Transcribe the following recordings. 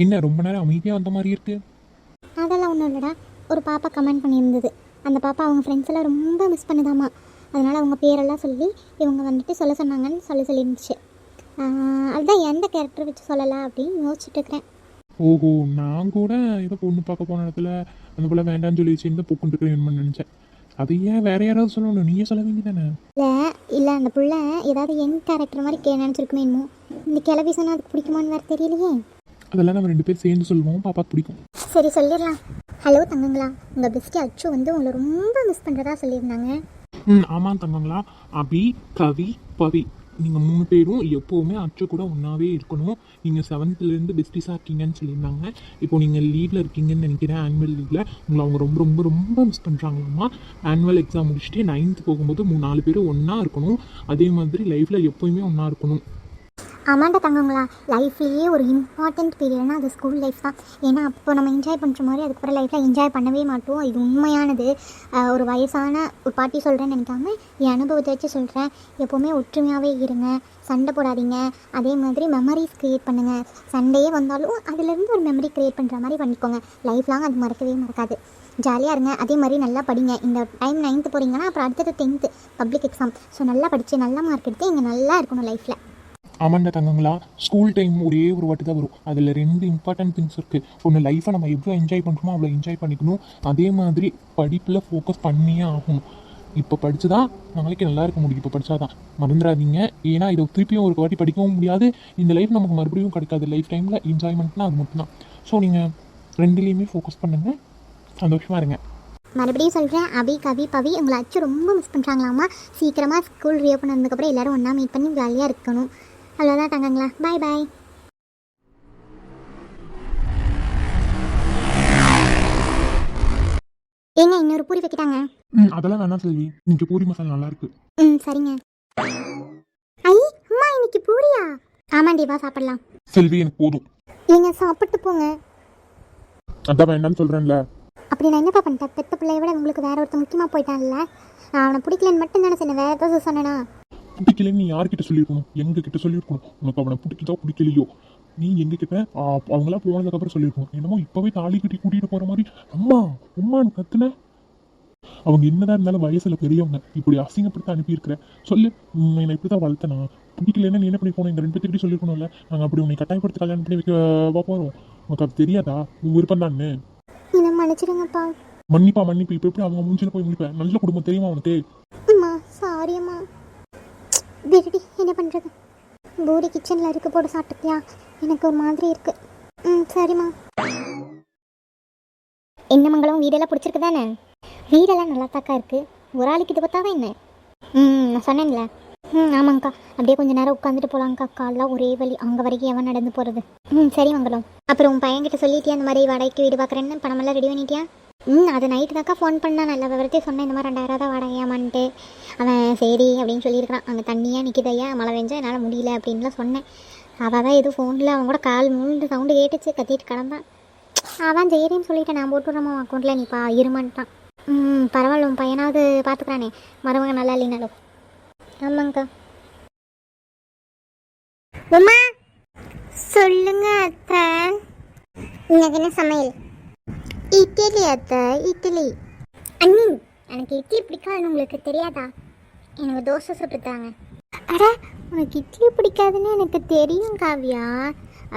என்ன ரொம்ப நேரம் அமைதியாக வந்த மாதிரி இருக்கு? அதெல்லாம் ஒன்றும் இல்லைடா. ஒரு பாப்பா கமெண்ட் பண்ணியிருந்தது. அந்த பாப்பா அவங்க ஃப்ரெண்ட்ஸ் எல்லாம் ரொம்ப மிஸ் பண்ணுதாமா. அதனால் அவங்க பேரெல்லாம் சொல்லி இவங்க வந்துட்டு சொல்ல சொன்னாங்கன்னு சொல்லியிருந்துச்சு. அதுதான் எந்த கேரக்டர் வச்சு சொல்லலாம் அப்படின்னு யோசிச்சுட்டு இருக்கிறேன். ஓஹோ, நான் கூட ஏதோ பொண்ணு பார்க்க போன இடத்துல அந்த போல் வேண்டாம்னு சொல்லிடுச்சு, இந்த பூக்குண்டு இருக்கிறேன் நினச்சேன். அது ஏன் வேற யாராவது சொல்லணும், நீயே சொல்ல வேண்டியதானே? இல்லை அந்த பிள்ளை ஏதாவது என் கேரக்டர் மாதிரி நினச்சிருக்குமே என்னமோ. இந்த கிளவி சொன்னால் அதுக்கு பிடிக்குமான்னு வேறு தெரியலையே. அதெல்லாம் நம்ம 2 பேர் சேர்ந்து சொல்லுவோம், பாப்பாக்கு பிடிக்கும். சரி சொல்லிடலாம். ஹலோ தங்கங்களா, உங்கள் பெஸ்டி அச்சு வந்து உங்களை ரொம்ப மிஸ் பண்ணுறதா சொல்லியிருந்தாங்க. ஆமாம் தங்கங்களா. அபி, கவி, பவி, நீங்கள் 3 பேரும் எப்போவுமே அச்சு கூட ஒன்றாவே இருக்கணும். நீங்கள் 7th பெஸ்டிஸாக இருக்கீங்கன்னு சொல்லியிருந்தாங்க. இப்போ நீங்கள் லீவில் இருக்கீங்கன்னு நினைக்கிறேன், ஆனுவல் லீவில். உங்களை அவங்க ரொம்ப ரொம்ப ரொம்ப மிஸ் பண்ணுறாங்களாம்மா. ஆனுவல் எக்ஸாம் முடிச்சுட்டு 9th போகும்போது 4 பேரும் ஒன்றா இருக்கணும். அதே மாதிரி லைஃப்பில் எப்போயுமே ஒன்றா இருக்கணும். ஆமாண்டா தங்கங்களா, லைஃப்லேயே ஒரு இம்பார்ட்டண்ட் பீரியட்னா அது ஸ்கூல் லைஃப் தான். ஏன்னா அப்போ நம்ம என்ஜாய் பண்ணுற மாதிரி அதுக்கப்புறம் லைஃப்பில் என்ஜாய் பண்ணவே மாட்டோம். இது உண்மையானது. ஒரு வயசான ஒரு பாட்டி சொல்கிறேன்னு நினைக்காம என் அனுபவத்தை வச்சு சொல்கிறேன். எப்போவுமே ஒற்றுமையாகவே இருங்க, சண்டை போடாதீங்க. அதே மாதிரி மெமரிஸ் க்ரியேட் பண்ணுங்கள். சண்டையே வந்தாலும் அதுலேருந்து ஒரு மெமரி க்ரியேட் பண்ணுற மாதிரி பண்ணிக்கோங்க. லைஃப் லாங் அது மறக்கவே மறக்காது. ஜாலியாக இருங்க. அதே மாதிரி நல்லா படிங்க. இந்த டைம் 9th போகிறீங்கன்னா அப்புறம் அடுத்தது 10th பப்ளிக் எக்ஸாம். ஸோ நல்லா படித்து நல்ல மார்க் எடுத்து இங்கே நல்லா இருக்கணும் லைஃப்பில். ஆமாண்டா தங்கங்களா, ஸ்கூல் டைம் ஒரே ஒரு வாட்டி தான் வரும். அதில் 2 இம்பார்ட்டன்ட் திங்ஸ் இருக்குது. ஒன்று, லைஃப்பை நம்ம எவ்வளோ என்ஜாய் பண்ணுறோமோ அவ்வளோ என்ஜாய் பண்ணிக்கணும். அதே மாதிரி படிப்பில் ஃபோக்கஸ் பண்ணியே ஆகணும். இப்போ படித்து தான் நாளைக்கு நல்லா இருக்க முடியும். இப்போ படித்தா தான் மறந்துடாதீங்க. ஏன்னா இதை திருப்பியும் ஒரு வாட்டி படிக்கவும் முடியாது. இந்த லைஃப் நமக்கு மறுபடியும் கிடைக்காது. லைஃப் டைமில் என்ஜாய்மெண்ட்னா அது மட்டும்தான். ஸோ நீங்கள் 2லேயுமே ஃபோக்கஸ் பண்ணுங்கள், சந்தோஷமாக இருங்க. மறுபடியும் சொல்கிறேன், அபி, கவி, பவி உங்களை அச்சு ரொம்ப மிஸ் பண்ணுறாங்களாமா. சீக்கிரமாக ஸ்கூல் ரீஓப்பன் ஆனதுக்கப்புறம் எல்லோரும் ஒன்றா மீட் பண்ணி ஜாலியாக இருக்கணும். அவ்வளோதான் தங்கங்களா, பாய் பாய். ஏங்க இன்னொரு பூரி வைக்கிட்டாங்க. அதெல்லாம் வேணாம் செல்வி, இன்னைக்கு பூரி மசாலா நல்லா இருக்கு. சரிங்க. ஐ அம்மா, இன்னைக்கு பூரியா? ஆமாண்டி, வா சாப்பிடலாம். செல்வி எனக்கு போதும். ஏங்க சாப்பிட்டு போங்க. அதான் வேண்டாம்னு சொல்கிறேன்ல. அப்படி நான் என்னப்பா பண்ணிட்டேன்? பெத்த பிள்ளைய விட உங்களுக்கு வேற ஒருத்தர் முக்கியமாக போயிட்டான்ல. நான் அவனை பிடிக்கலன்னு மட்டும் தானே சொன்னேன், வேற ஏதாவது சொன்னேனா? பிடிக்கலன்னு நீ யார்கிட்ட சொல்லியிருக்கணும்? எங்ககிட்ட சொல்லியிருக்கணும். உனக்கு அவனை பிடிக்குதோ பிடிக்கலையோ நீ எங்ககிட்ட அவங்களாம் போனதுக்கப்புறம் சொல்லியிருக்கணும். என்னமோ இப்போவே தாலி கட்டி கூட்டிகிட்டு போகிற மாதிரி அம்மா உம்மான்னு கத்துன. அவங்க என்னதான் இருந்தாலும் வயசில் பெரியவங்க, இப்படி அசிங்கப்படுத்த அனுப்பியிருக்கிற. சொல்லு, என்னை இப்படி தான் வளர்த்தனா? பிடிக்கலன்னா நீ என்ன பண்ணி போனோம்? எங்கள் 2 பேர்த்துக்கிட்டே சொல்லியிருக்கணும்ல. நாங்கள் அப்படி உன்னை கட்டாயப்படுத்தி கல்யாணம் பண்ணி வைக்க போகிறோம். உனக்கு அது தெரியாதா? உன் விருப்பம் தானே. என்ன மன்னிச்சிடுங்கப்பா. மன்னிப்பு இப்போ எப்படி அவங்க மூஞ்சில போய் முடிப்பேன்? நல்ல குடும்பம் தெரியுமா உனக்கு? அம்மா சாரி அம்மா. விடுடி, என்ன பண்ணுறது? பூரி கிச்சனில் இருக்க போட்டு சாப்பிட்டுக்கியா? எனக்கு ஒரு மாதிரி இருக்கு. சரிம்மா. என்ன மங்களம், வீடெல்லாம் பிடிச்சிருக்கு தானே? வீடெல்லாம் நல்லா தாக்கா இருக்குது. ஒரு ஆளுக்கு இது பார்த்தாதான் என்ன? நான் சொன்னேன்ல. ஆமாங்க்கா, அப்படியே கொஞ்சம் நேரம் உட்காந்துட்டு போகலாங்க்கா. காலெலாம் ஒரே வலி, அங்கே வரைக்கும் எவன் நடந்து போகிறது. சரி மங்களம். அப்புறம் உன் பையன்கிட்ட சொல்லிட்டியா இந்த மாதிரி வாடகைக்கு வீடு பார்க்குறேன்னு? பணமெல்லாம் ரெடி பண்ணிட்டியா? அது நைட்டு தாக்கா ஃபோன் பண்ணால் நல்ல விவரத்தையும் சொன்னேன். இந்த மாதிரி 2000 தான் வாடகையாமான்ட்டு. அவன் சரி அப்படின்னு சொல்லியிருக்கிறான். அங்கே தண்ணியாக நிற்கிதையா, மழை பெஞ்சா என்னால் முடியல அப்படின்லாம் சொன்னேன். அவள் தான் எதுவும் ஃபோனில் அவன் கூட கால் மூண்டு சவுண்டு கேட்டுச்சு, கத்திட்டு கிடந்தான். அவன் சரின்னு சொல்லிவிட்டேன், நான் போட்டு விட்றோம் அக்கௌண்ட்டில் நீப்பா இருமான்ட்டான். பரவாயில்ல, உன் பையனாவது பார்த்துக்கிறானே, மருமக நல்லா இல்லைனாலும். ஆமாங்க்கா. உமா சொல்லுங்க அத்தை. இன்னைக்கு என்ன சமையல்? இட்லி அத்தை, இட்லி. அண்ணி, எனக்கு இட்லி பிடிக்காதுன்னு உங்களுக்கு தெரியாதா? எனக்கு தோசை சுட்டுத்தாங்க. அட, உனக்கு இட்லி பிடிக்காதுன்னு எனக்கு தெரியும் காவியா.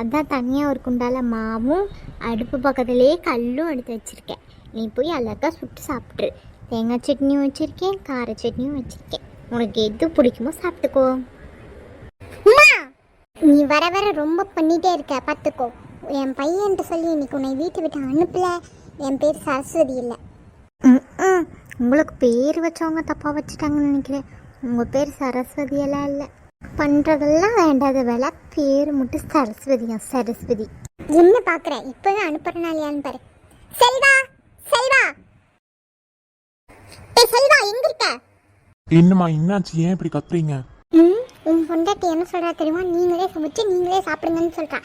அதான் தனியாக ஒரு குண்டால மாவும் அடுப்பு பக்கத்துலேயே கல்லும் எடுத்து வச்சுருக்கேன். நீ போய் அழகா சுட்டு சாப்பிட்ரு. தேங்காய் சட்னியும் வச்சுருக்கேன், கார சட்னியும் வச்சுருக்கேன். உனக்கு எது பிடிக்குமோ சாப்பிட்டுக்கோ. நீ வர வர ரொம்ப பண்ணிகிட்டே இருக்க, பார்த்துக்கோ. என் பையன்ட்டு சொல்லி இன்னைக்கு உன்னை வீட்டை விட்டு அனுப்பல. என் பேர் சரஸ்வதி இல்லை. உங்களுக்கு பேர் வச்சவங்க தப்பாக வச்சுட்டாங்கன்னு நினைக்கிறேன். உங்கள் பேர் சரஸ்வதியெல்லாம் இல்லை. பண்ணுறதெல்லாம் வேண்டாத வேலை, பேர் மட்டும் சரஸ்வதியா? சரஸ்வதி என்ன பார்க்குற? இப்போவே அனுப்புறேனா இல்லையான்னு பாரு. செல்வா, செல்வா, செல்வா எங்க இருக்க? என்னம்மா என்னாச்சு? ஏன் இப்படி கத்துறீங்க? உன் பொண்டாட்டி என்ன சொல்கிறா தெரியுமா? நீங்களே சமைச்சு நீங்களே சாப்பிடுங்கன்னு சொல்கிறா.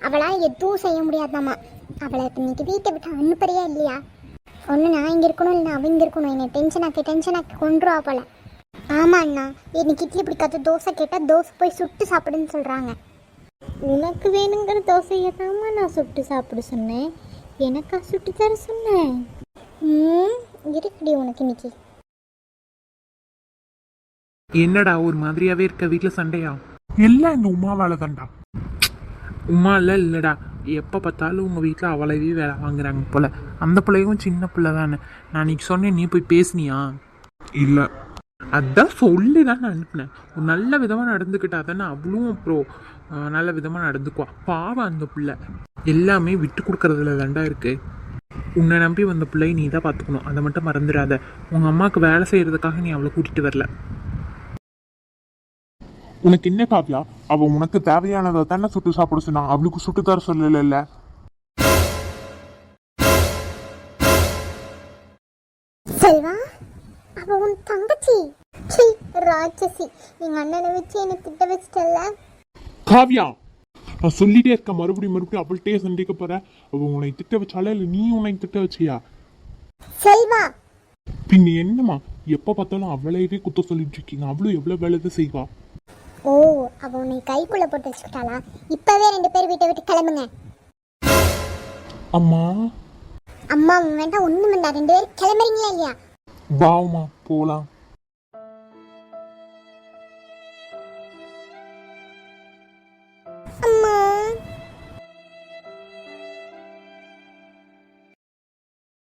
அவளால் எதுவும் செய்ய முடியாதாம்மா. அவளை இன்னைக்கு வீட்டை விட்டு அனுப்புறியா இல்லையா? ஒன்று நான் இங்கே இருக்கணும், இல்லை அவள் இங்கே இருக்கணும். என்னை டென்ஷனாக்கி கொண்டுருவா போல. ஆமாம் அண்ணா, இன்னைக்கு இட்லி பிடிக்காத தோசை கேட்டால் தோசை போய் சுட்டு சாப்பிடுன்னு சொல்கிறாங்க. உனக்கு வேணுங்கிற தோசையை தாம்மா நான் சுட்டு சாப்பிட சொன்னேன். எனக்கா சுட்டு தர சொன்னேன்? இருக்குடி உனக்கு இன்னைக்கு. என்னடா ஒரு மாதிரியாவே இருக்க, வீட்டுல சண்டையா? எல்லாம் இந்த உமா வேலை தான்டா. உமா இல்லடா, எப்ப பார்த்தாலும் உங்க வீட்டுல அவளையே வேலை வாங்குறாங்க போல. அந்த பிள்ளையும் சின்ன பிள்ளை தானே. நான் இன்னைக்கு சொன்னேன், நீ போய் பேசுனியா? இல்ல அதான் சொல்லி தான் நான் அனுப்பினேன். ஒரு நல்ல விதமாக நடந்துக்கிட்டா தானே அவளும் அப்புறம் நல்ல விதமாக நடந்துக்குவா. பாவம் அந்த பிள்ளை எல்லாமே விட்டு கொடுக்கறதுல தாண்டா இருக்கு. உன்னை நம்பி வந்த பிள்ளையை நீ தான் பார்த்துக்கணும், அதை மட்டும் மறந்துடாத. உங்கள் அம்மாவுக்கு வேலை செய்கிறதுக்காக நீ அவளை கூட்டிகிட்டு வரல. உனக்கு என்ன காவியா, அவ உனக்கு தேவையானதை தானே சுட்டு சாப்பிட சொன்னா, அவளுக்கு சுட்டு தர சொல்லல. செல்வா, அவ உன் தங்கச்சி. சீ, ராட்சசி. எங்க அண்ணனை வச்சு என்னை திட்ட வச்சிட்டல. காவியா, நான் சொல்லிட்டே இருக்க, மறுபடியும் அவள்கிட்டயே சண்டைக்கு போற. அவ உன்னை திட்ட வச்சாலே இல்ல நீ உன்னை திட்ட வச்சியா? செல்வா, பின்ன என்னம்மா எப்ப பார்த்தாலும் அவளையவே குத்த சொல்லிட்டு இருக்கீங்க? அவளும் எவ்வளவு வேலை செய்வா. ஓ, அவ உன்னை கைக்குள்ள போட்டு வச்சுக்கிட்டாளா? இப்பவே 2 பேர் வீட்டை விட்டு கிளம்புங்க. அம்மா அம்மா வேண்டாம், ஒண்ணும் வேண்டாம், 2 பேர் கிளம்புறீங்களா இல்லையா? வாமா போலாம்.